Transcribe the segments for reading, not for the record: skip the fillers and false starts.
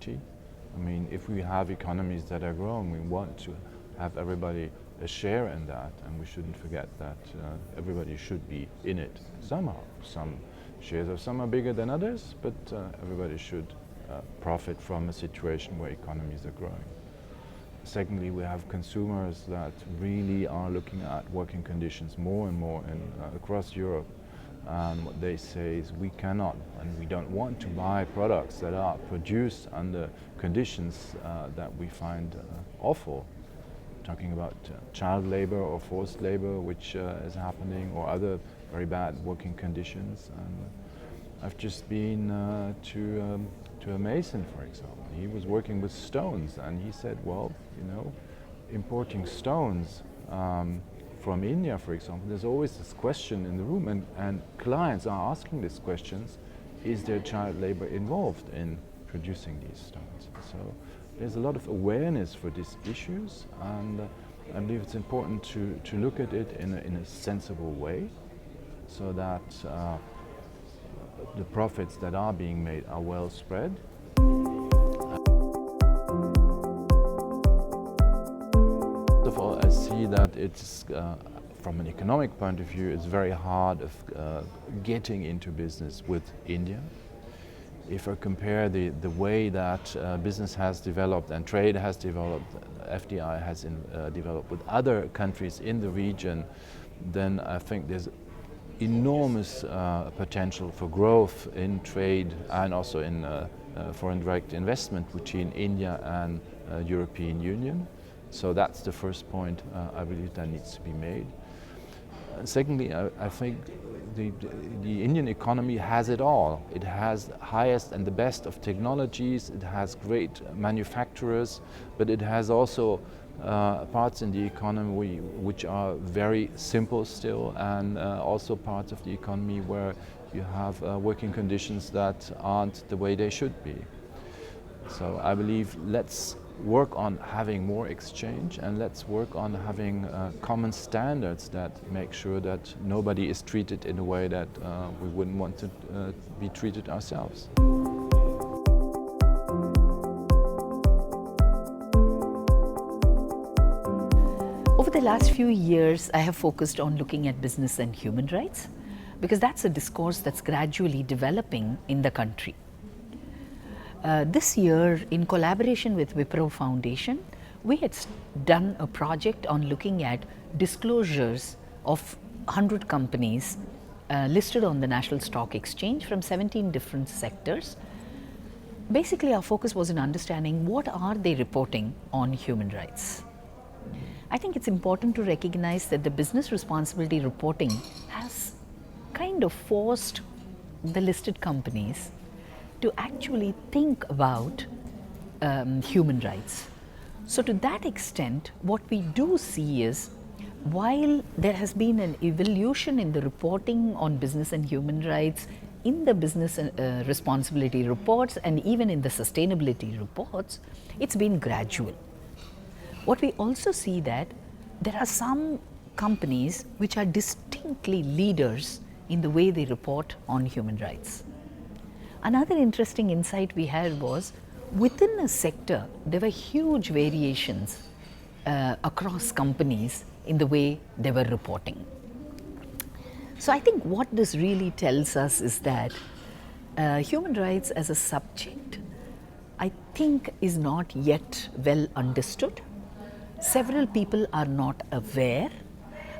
centrality. I mean, if we have economies that are growing, we want to have everybody a share in that, and we shouldn't forget that everybody should be in it somehow. Some shares of some are bigger than others, but everybody should profit from a situation where economies are growing. Secondly, we have consumers that really are looking at working conditions more and more across Europe. And what they say is we cannot and we don't want to buy products that are produced under conditions that we find awful. Talking about child labor or forced labor, which is happening, or other very bad working conditions. And I've just been to a mason, for example. He was working with stones, and he said, well, you know, importing stones from India, for example, there's always this question in the room, and clients are asking these questions: is there child labor involved in producing these stones? So there's a lot of awareness for these issues, and I believe it's important to look at it in a sensible way, so that the profits that are being made are well spread. First of all, I see that it's, from an economic point of view, it's very hard of getting into business with India. If I compare the way that business has developed and trade has developed, FDI has developed with other countries in the region, then I think there's enormous potential for growth in trade and also in foreign direct investment between India and European Union. So that's the first point I believe that needs to be made. Secondly, I think the Indian economy has it all. It has the highest and the best of technologies, it has great manufacturers, but it has also parts in the economy which are very simple still, and also parts of the economy where you have working conditions that aren't the way they should be. So I believe let's work on having more exchange, and let's work on having common standards that make sure that nobody is treated in a way that we wouldn't want to be treated ourselves. Over the last few years, I have focused on looking at business and human rights, because that's a discourse that's gradually developing in the country. This year, in collaboration with Wipro Foundation, we had done a project on looking at disclosures of 100 companies listed on the National Stock Exchange from 17 different sectors. Basically, our focus was in understanding what are they reporting on human rights. I think it's important to recognize that the business responsibility reporting has kind of forced the listed companies to actually think about human rights. So to that extent, what we do see is, while there has been an evolution in the reporting on business and human rights in the business responsibility reports and even in the sustainability reports, it's been gradual. What we also see that there are some companies which are distinctly leaders in the way they report on human rights. Another interesting insight we had was, within a sector, there were huge variations across companies in the way they were reporting. So I think what this really tells us is that human rights as a subject, I think, is not yet well understood. Several people are not aware,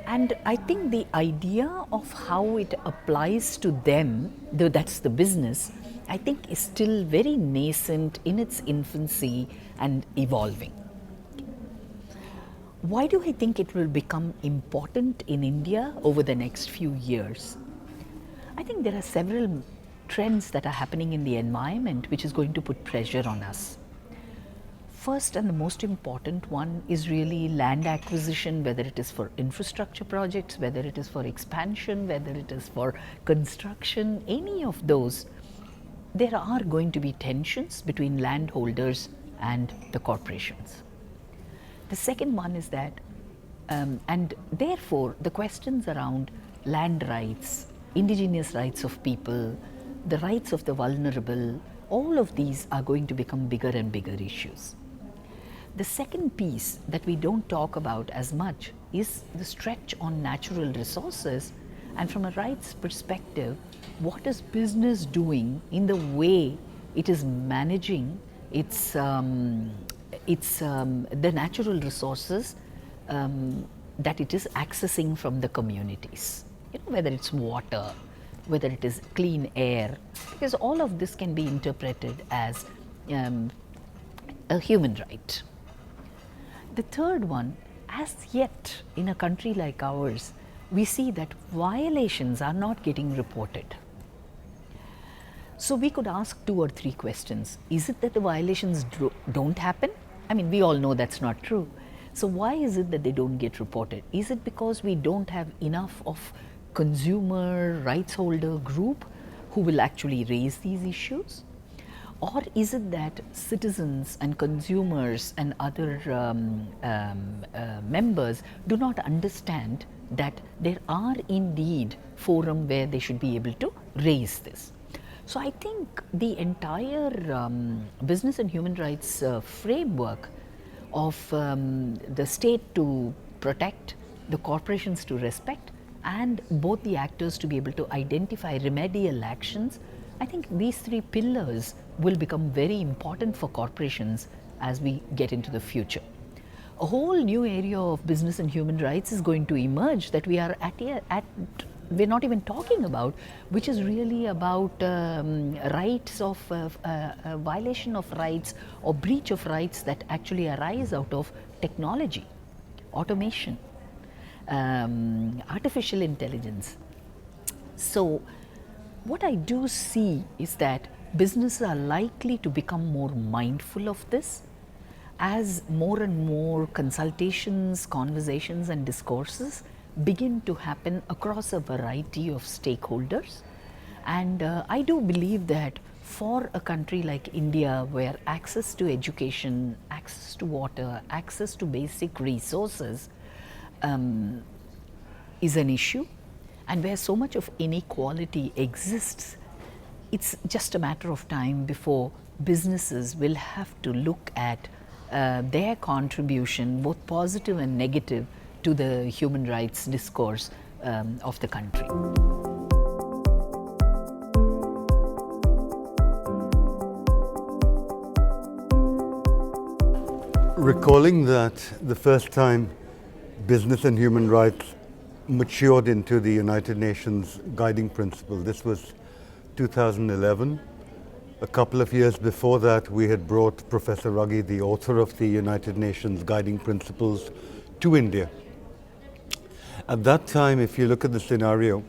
and I think the idea of how it applies to them, though that's the business, I think is still very nascent in its infancy and evolving. Why do I think it will become important in India over the next few years? I think there are several trends that are happening in the environment which is going to put pressure on us. First and the most important one is really land acquisition, whether it is for infrastructure projects, whether it is for expansion, whether it is for construction, any of those. There are going to be tensions between landholders and the corporations. The second one is that, and therefore the questions around land rights, indigenous rights of people, the rights of the vulnerable, all of these are going to become bigger and bigger issues. The second piece that we don't talk about as much is the stretch on natural resources, and from a rights perspective, what is business doing in the way it is managing the natural resources that it is accessing from the communities, whether it's water, whether it is clean air, because all of this can be interpreted as a human right. The third one, as yet in a country like ours, we see that violations are not getting reported. So we could ask 2 or 3 questions. Is it that the violations don't happen? I mean, we all know that's not true. So why is it that they don't get reported? Is it because we don't have enough of consumer rights holder group who will actually raise these issues? Or is it that citizens and consumers and other members do not understand that there are indeed forums where they should be able to raise this? So I think the entire business and human rights framework of the state to protect, the corporations to respect, and both the actors to be able to identify remedial actions, I think these 3 pillars will become very important for corporations as we get into the future. A whole new area of business and human rights is going to emerge that we are we're not even talking about, which is really about rights of violation of rights or breach of rights that actually arise out of technology, automation, artificial intelligence. So what I do see is that businesses are likely to become more mindful of this as more and more consultations, conversations and discourses begin to happen across a variety of stakeholders. And I do believe that for a country like India, where access to education, access to water, access to basic resources is an issue, and where so much of inequality exists, it's just a matter of time before businesses will have to look at their contribution, both positive and negative, to the human rights discourse of the country. Recalling that the first time business and human rights matured into the United Nations guiding principle, this was 2011. A couple of years before that, we had brought Professor Ruggie, the author of the United Nations guiding principles, to India. At that time, if you look at the scenario,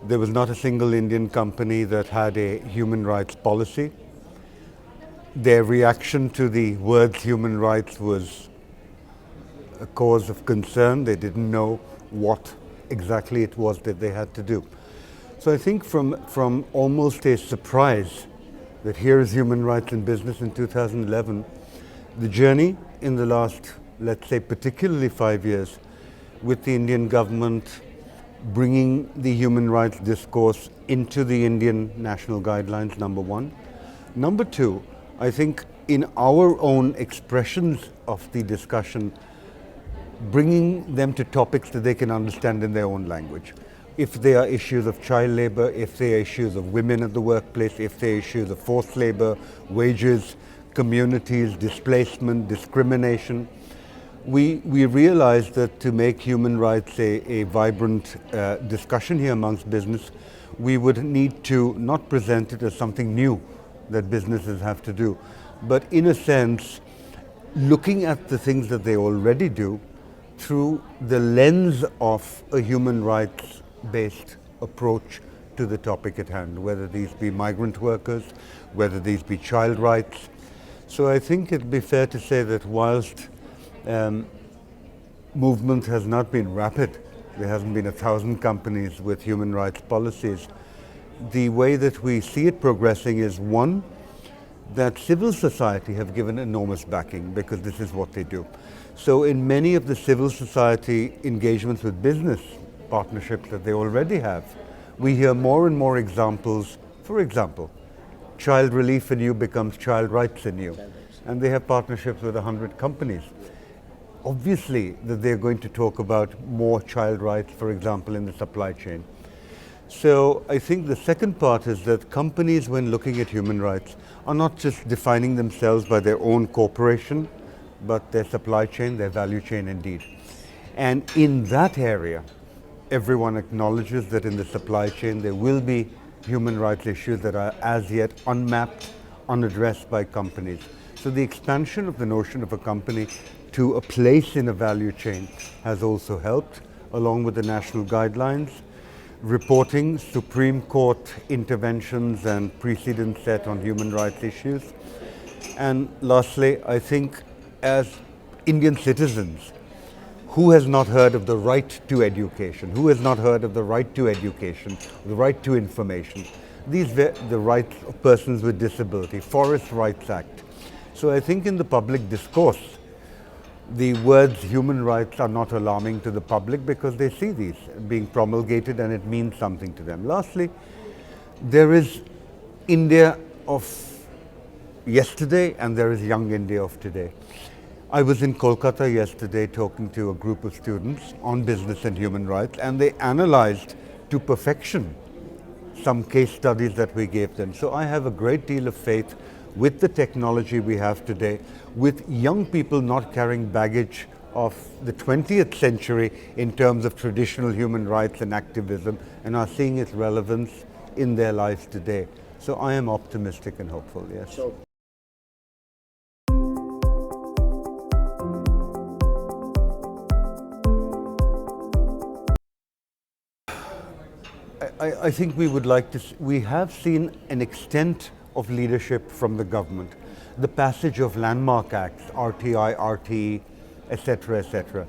there was not a single Indian company that had a human rights policy. Their reaction to the words human rights was a cause of concern. They didn't know what exactly it was that they had to do. So I think from almost a surprise that here is human rights in business in 2011, the journey in the last, let's say, particularly 5 years, with the Indian government bringing the human rights discourse into the Indian national guidelines, number one. Number two, I think in our own expressions of the discussion, bringing them to topics that they can understand in their own language. If there are issues of child labor, if there are issues of women at the workplace, if there are issues of forced labor, wages, communities, displacement, discrimination, we realized that to make human rights a vibrant discussion here amongst business, we would need to not present it as something new that businesses have to do, but in a sense, looking at the things that they already do through the lens of a human rights-based approach to the topic at hand, whether these be migrant workers, whether these be child rights. So I think it'd be fair to say that whilst movement has not been rapid, there hasn't been 1,000 companies with human rights policies, the way that we see it progressing is, one, that civil society have given enormous backing because this is what they do. So in many of the civil society engagements with business partnerships that they already have, we hear more and more examples. For example, child relief in you becomes child rights in you. And they have partnerships with 100 companies. Obviously, that they're going to talk about more child rights, for example, in the supply chain. So I think the second part is that companies, when looking at human rights, are not just defining themselves by their own corporation, but their supply chain, their value chain indeed. And in that area, everyone acknowledges that in the supply chain there will be human rights issues that are as yet unmapped, unaddressed by companies. So the expansion of the notion of a company to a place in a value chain has also helped, along with the national guidelines, reporting, Supreme Court interventions and precedents set on human rights issues. And lastly, I think as Indian citizens, who has not heard of the right to education? Who has not heard of the right to education, the right to information? These the rights of persons with disability, Forest Rights Act. So I think in the public discourse, the words human rights are not alarming to the public because they see these being promulgated and it means something to them. Lastly, there is India of yesterday and there is young India of today. I was in Kolkata yesterday talking to a group of students on business and human rights, and they analyzed to perfection some case studies that we gave them. So I have a great deal of faith with the technology we have today, with young people not carrying baggage of the 20th century in terms of traditional human rights and activism, and are seeing its relevance in their lives today. So I am optimistic and hopeful, yes. I think we would like to, we have seen an extent of leadership from the government. The passage of landmark acts, RTI, RTE, etc.,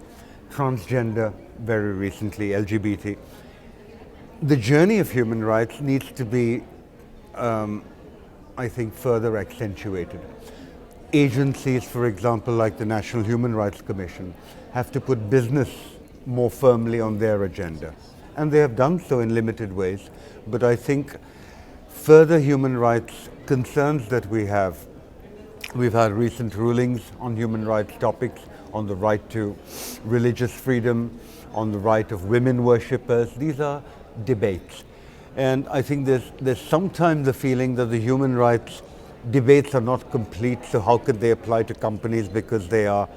transgender very recently, LGBT. The journey of human rights needs to be, I think, further accentuated. Agencies, for example, like the National Human Rights Commission, have to put business more firmly on their agenda. And they have done so in limited ways. But I think further human rights concerns that we have, we've had recent rulings on human rights topics, on the right to religious freedom, on the right of women worshippers. These are debates. And I think there's sometimes the feeling that the human rights debates are not complete, so how could they apply to companies because they are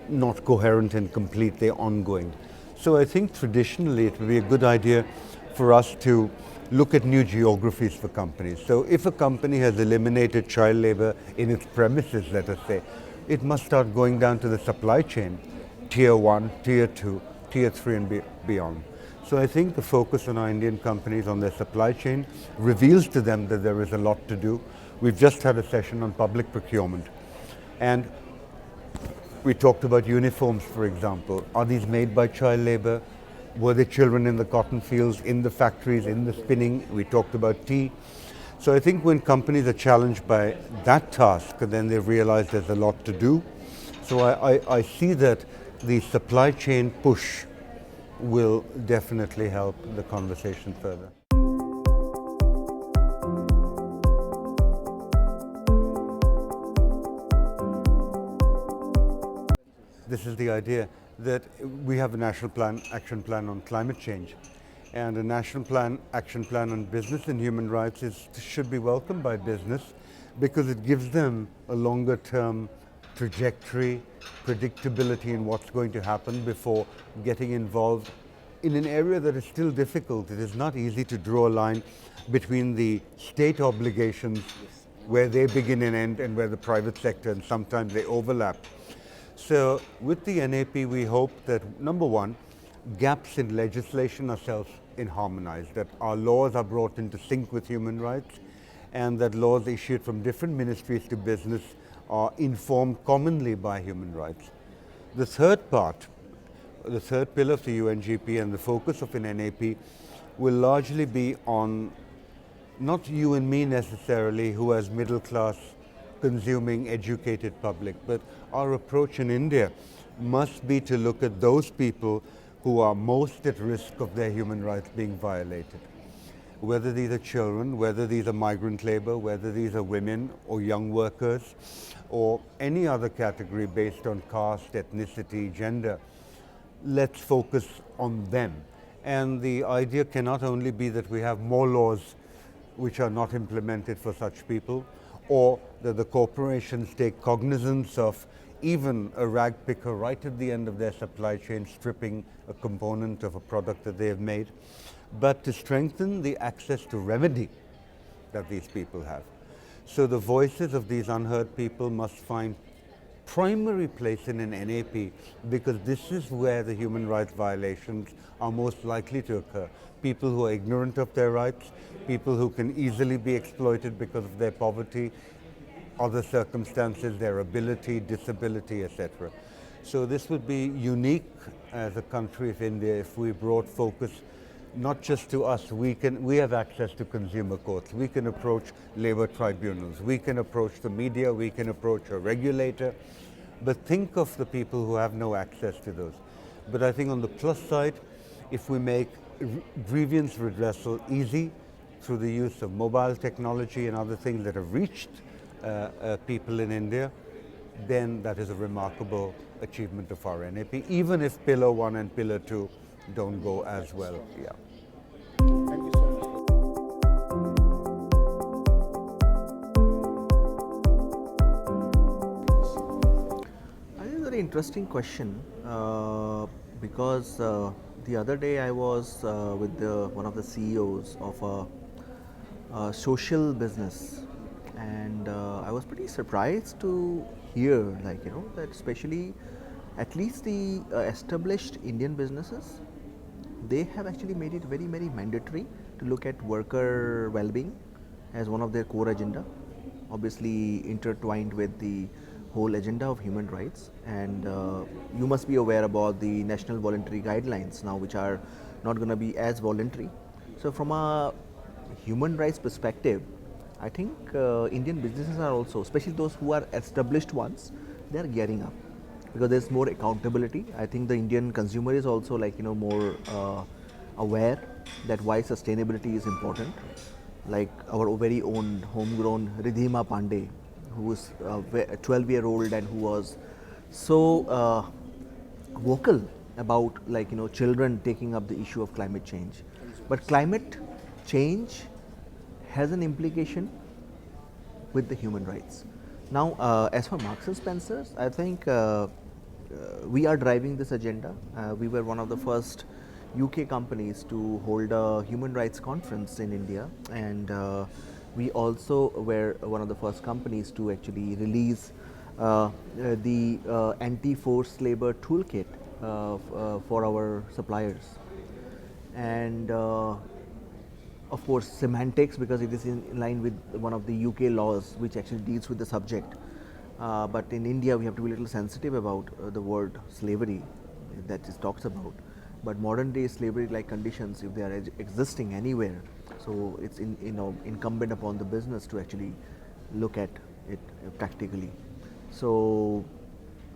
not coherent and complete, they're ongoing. So I think traditionally it would be a good idea for us to look at new geographies for companies. So if a company has eliminated child labor in its premises, let us say, it must start going down to the supply chain, tier 1, tier 2, tier 3 and beyond. So I think the focus on our Indian companies on their supply chain reveals to them that there is a lot to do. We've just had a session on public procurement. And we talked about uniforms, for example. Are these made by child labor? Were there children in the cotton fields, in the factories, in the spinning? We talked about tea. So I think when companies are challenged by that task, then they realize there's a lot to do. So I see that the supply chain push will definitely help the conversation further. This is the idea that we have a national plan, action plan on climate change, and a national plan, action plan on business and human rights should be welcomed by business because it gives them a longer term trajectory, predictability in what's going to happen before getting involved in an area that is still difficult. It is not easy to draw a line between the state obligations where they begin and end and where the private sector, and sometimes they overlap. So with the NAP, we hope that, number one, gaps in legislation are self-harmonized, that our laws are brought into sync with human rights, and that laws issued from different ministries to business are informed commonly by human rights. The third part, the third pillar of the UNGP and the focus of an NAP will largely be on not you and me necessarily, who as middle class consuming educated public, but our approach in India must be to look at those people who are most at risk of their human rights being violated. whether these are children, whether these are migrant labor, whether these are women or young workers, or any other category based on caste, ethnicity, gender. Let's focus on them. And the idea cannot only be that we have more laws which are not implemented for such people, or that the corporations take cognizance of even a rag picker right at the end of their supply chain stripping a component of a product that they have made, but to strengthen the access to remedy that these people have. So the voices of these unheard people must find primary place in an NAP, because this is where the human rights violations are most likely to occur. People who are ignorant of their rights, people who can easily be exploited because of their poverty, other circumstances, their ability, disability, etc. So this would be unique as a country of India if we brought focus not just to us. We have access to consumer courts, we can approach labor tribunals, we can approach the media, we can approach a regulator, but think of the people who have no access to those. But I think on the plus side, if we make grievance redressal easy through the use of mobile technology and other things that have reached people in India, then that is a remarkable achievement of our NAP, even if Pillar 1 and Pillar 2 don't go as well. Yeah. Thank you so much. I think it's a very interesting question because the other day I was with one of the CEOs of a social business, and I was pretty surprised to hear, like, that especially at least the established Indian businesses, they have actually made it very, very mandatory to look at worker well-being as one of their core agenda, obviously intertwined with the whole agenda of human rights. And you must be aware about the national voluntary guidelines now, which are not going to be as voluntary. So from a human rights perspective, I think Indian businesses are also, especially those who are established ones, they are gearing up because there's more accountability. I think the Indian consumer is also, like, more aware that why sustainability is important. Like our very own homegrown Ridhima Pandey, who is a 12-year-old and who was so vocal about, like, children taking up the issue of climate change. But climate change has an implication with the human rights. Now, as for Marks and Spencers, I think we are driving this agenda. We were one of the first UK companies to hold a human rights conference in India, and we also were one of the first companies to actually release the anti-forced labor toolkit for our suppliers. And of course, semantics, because it is in line with one of the UK laws which actually deals with the subject. But in India, we have to be a little sensitive about the word slavery that it talks about. But modern day slavery-like conditions, if they are existing anywhere, so it's incumbent upon the business to actually look at it practically. So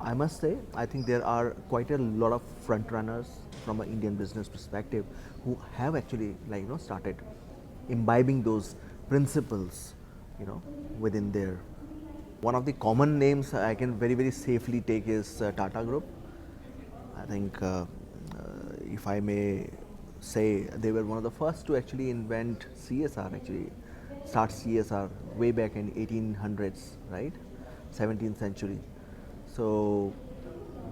I must say, I think there are quite a lot of front runners from an Indian business perspective who have actually, like, started imbibing those principles, within their. One of the common names I can very, very safely take is Tata Group. I think, if I may say, they were one of the first to actually invent CSR, actually start CSR way back in 1800s, right, 17th century. So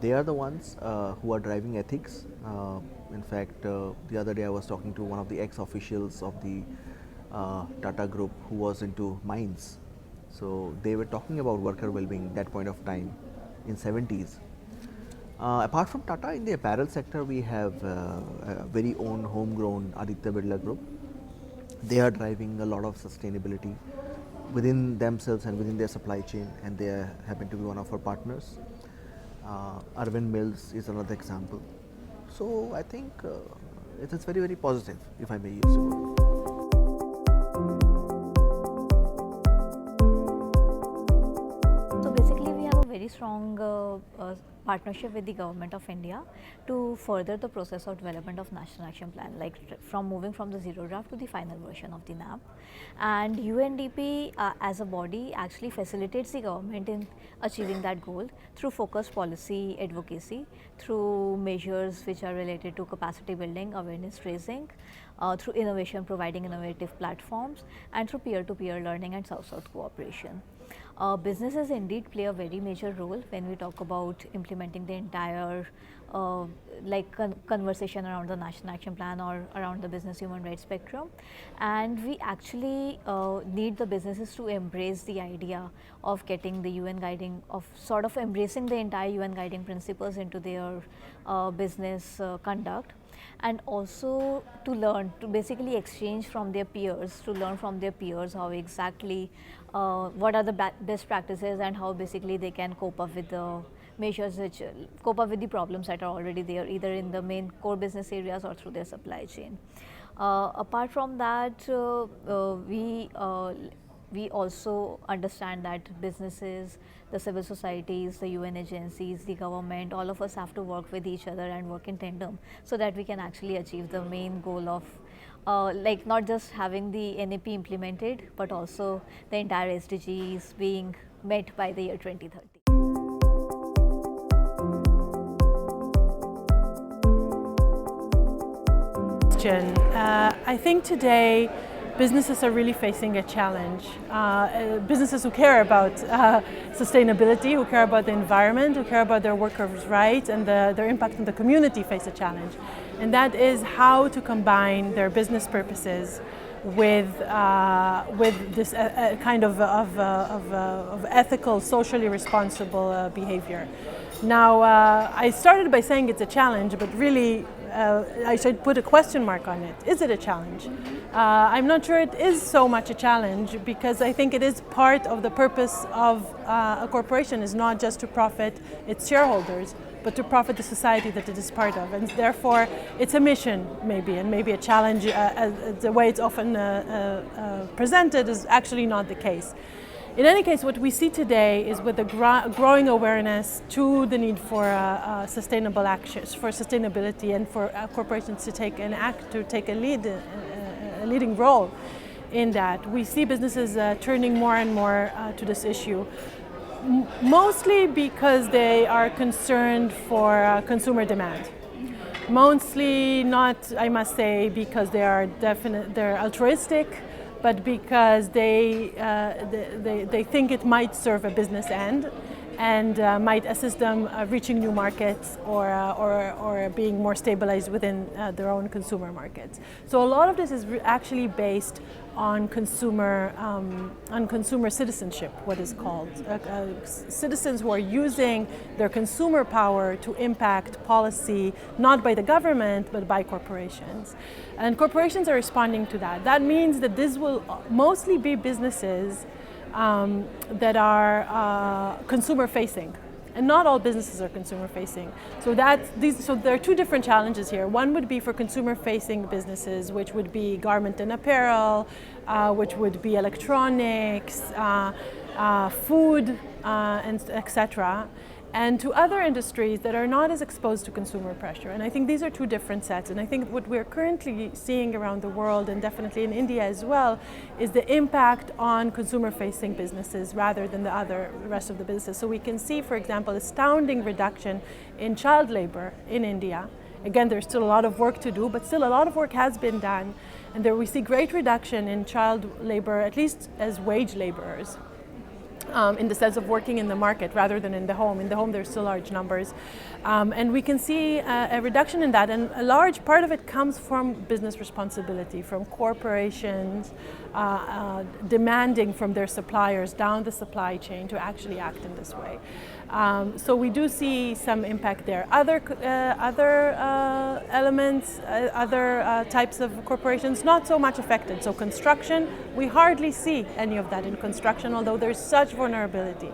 they are the ones who are driving ethics. In fact, the other day I was talking to one of the ex-officials of the Tata Group who was into mines. So they were talking about worker well-being that point of time in 70s. Apart from Tata, in the apparel sector, we have a very own homegrown Aditya Birla Group. They are driving a lot of sustainability within themselves and within their supply chain, and they happen to be one of our partners. Arvind Mills is another example. So I think it is very, very positive, if I may use the word. So basically, we have a very strong partnership with the government of India to further the process of development of National Action Plan, like from moving from the zero draft to the final version of the NAP. And UNDP as a body actually facilitates the government in achieving that goal through focused policy advocacy, through measures which are related to capacity building, awareness raising, through innovation, providing innovative platforms, and through peer-to-peer learning and South-South cooperation. Businesses indeed play a very major role when we talk about implementing the entire conversation around the National Action Plan or around the business human rights spectrum. And we actually need the businesses to embrace the idea of getting the UN guiding, of sort of embracing the entire UN guiding principles into their business conduct, and also to learn, to basically exchange from their peers, to learn from their peers how exactly what are the best practices and how basically they can cope up with the measures which cope up with the problems that are already there, either in the main core business areas or through their supply chain. Apart from that, we also understand that businesses, the civil societies, the UN agencies, the government, all of us have to work with each other and work in tandem so that we can actually achieve the main goal of not just having the NAP implemented, but also the entire SDGs being met by the year 2030. I think today businesses are really facing a challenge. Businesses who care about sustainability, who care about the environment, who care about their workers' rights and their impact on the community face a challenge. And that is how to combine their business purposes with this kind of ethical, socially responsible behavior. Now, I started by saying it's a challenge, but really I should put a question mark on it. Is it a challenge? I'm not sure it is so much a challenge, because I think it is part of the purpose of a corporation is not just to profit its shareholders, but to profit the society that it is part of. And therefore, it's a mission maybe, and maybe a challenge. The way it's often presented is actually not the case. In any case, what we see today is with the growing awareness to the need for sustainable actions, for sustainability, and for corporations to take a leading role in that. We see businesses turning more and more to this issue, mostly because they are concerned for consumer demand. Mostly not, I must say, because they're altruistic, but because they think it might serve a business end and might assist them reaching new markets or being more stabilized within their own consumer markets. So a lot of this is actually based on consumer citizenship, what is called. Citizens who are using their consumer power to impact policy, not by the government, but by corporations. And corporations are responding to that. That means that this will mostly be businesses that are consumer facing. And not all businesses are consumer facing. So there are two different challenges here. One would be for consumer facing businesses, which would be garment and apparel, which would be electronics, food, and etc. And to other industries that are not as exposed to consumer pressure. And I think these are two different sets. And I think what we're currently seeing around the world, and definitely in India as well, is the impact on consumer-facing businesses rather than the rest of the businesses. So we can see, for example, astounding reduction in child labor in India. Again, there's still a lot of work to do, but still a lot of work has been done. And there we see great reduction in child labor, at least as wage laborers. In the sense of working in the market rather than in the home. In the home, there's still large numbers. And we can see a reduction in that. And a large part of it comes from business responsibility, from corporations demanding from their suppliers down the supply chain to actually act in this way. So we do see some impact there. Other elements, other types of corporations, not so much affected. So construction, we hardly see any of that in construction, although there's such vulnerability.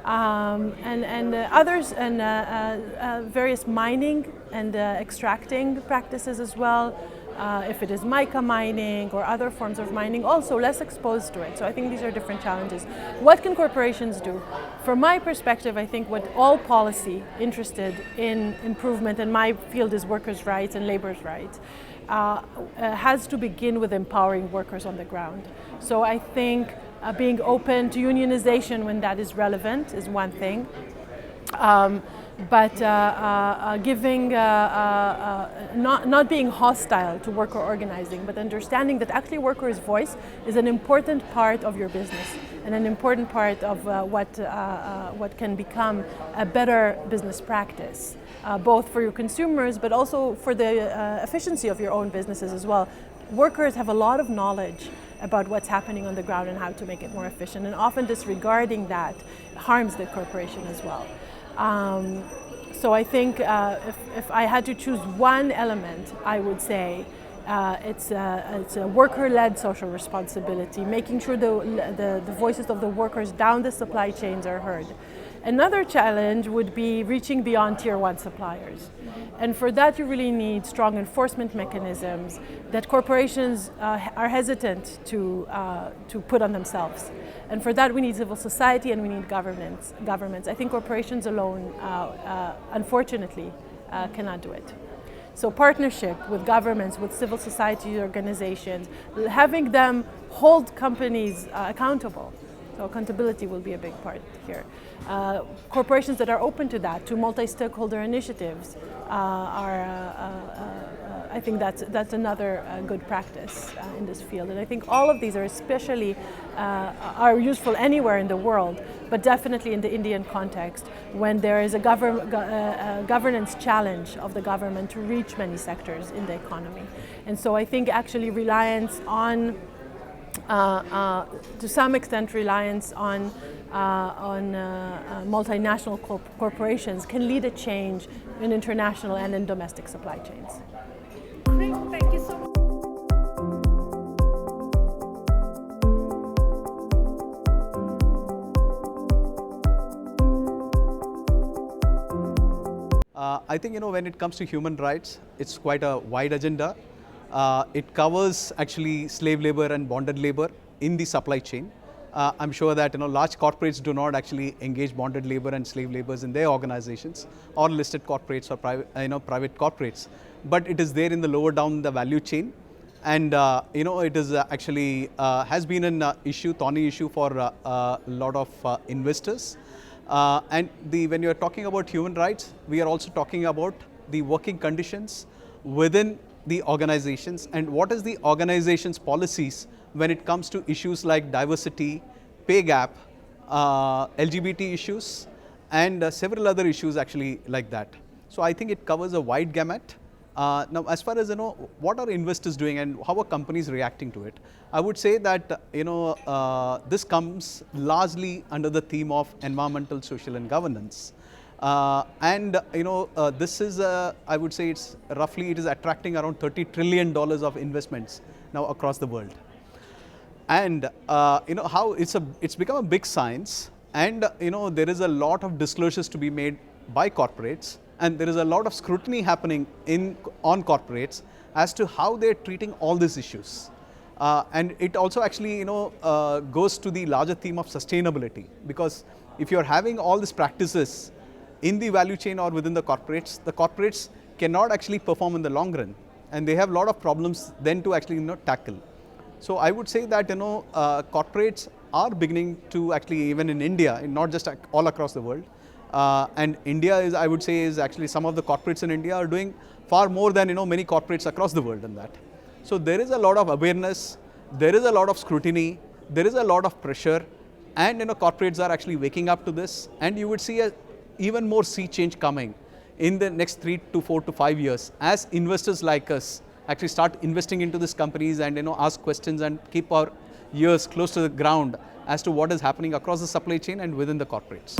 And others, and various mining and extracting practices as well, if it is mica mining or other forms of mining, also less exposed to it. So I think these are different challenges. What can corporations do? From my perspective, I think what all policy interested in improvement, and my field is workers' rights and labor's rights, has to begin with empowering workers on the ground. So I think being open to unionization when that is relevant is one thing. But giving, not being hostile to worker organizing, but understanding that actually workers' voice is an important part of your business and an important part of what can become a better business practice, both for your consumers, but also for the efficiency of your own businesses as well. Workers have a lot of knowledge about what's happening on the ground and how to make it more efficient, and often disregarding that harms the corporation as well. So I think if I had to choose one element, I would say it's a worker-led social responsibility, making sure the voices of the workers down the supply chains are heard. Another challenge would be reaching beyond tier 1 suppliers. And for that you really need strong enforcement mechanisms that corporations are hesitant to put on themselves. And for that we need civil society and we need governments. I think corporations alone, unfortunately, cannot do it. So partnership with governments, with civil society organizations, having them hold companies accountable. So accountability will be a big part here. Corporations that are open to that, to multi-stakeholder initiatives, I think that's another good practice in this field. And I think all of these are especially are useful anywhere in the world, but definitely in the Indian context, when there is a governance challenge of the government to reach many sectors in the economy. And so I think actually reliance on to some extent, reliance on multinational corporations can lead a change in international and in domestic supply chains. Great, thank you so much. I think, when it comes to human rights, it's quite a wide agenda. It covers actually slave labor and bonded labor in the supply chain. I'm sure that large corporates do not actually engage bonded labor and slave laborers in their organizations, or listed corporates or private corporates. But it is there in the lower down the value chain, and it is actually has been an thorny issue for a lot of investors. And when you are talking about human rights, we are also talking about the working conditions within the organizations, and what is the organization's policies when it comes to issues like diversity, pay gap, LGBT issues, and several other issues actually like that. So I think it covers a wide gamut. Now, as far as what are investors doing and how are companies reacting to it, I would say that this comes largely under the theme of environmental, social, and governance. This is I would say it is attracting around $30 trillion of investments now across the world. And how it's become a big science, and there is a lot of disclosures to be made by corporates, and there is a lot of scrutiny happening on corporates as to how they're treating all these issues. And it also actually goes to the larger theme of sustainability, because if you're having all these practices in the value chain or within the corporates cannot actually perform in the long run, and they have a lot of problems then to actually tackle. So I would say that corporates are beginning to actually, even in India, and not just all across the world, and India is, I would say, is actually some of the corporates in India are doing far more than many corporates across the world in that. So there is a lot of awareness, there is a lot of scrutiny, there is a lot of pressure, and corporates are actually waking up to this, and you would see a even more sea change coming in the next 3 to 4 to 5 years as investors like us actually start investing into these companies and ask questions and keep our ears close to the ground as to what is happening across the supply chain and within the corporates.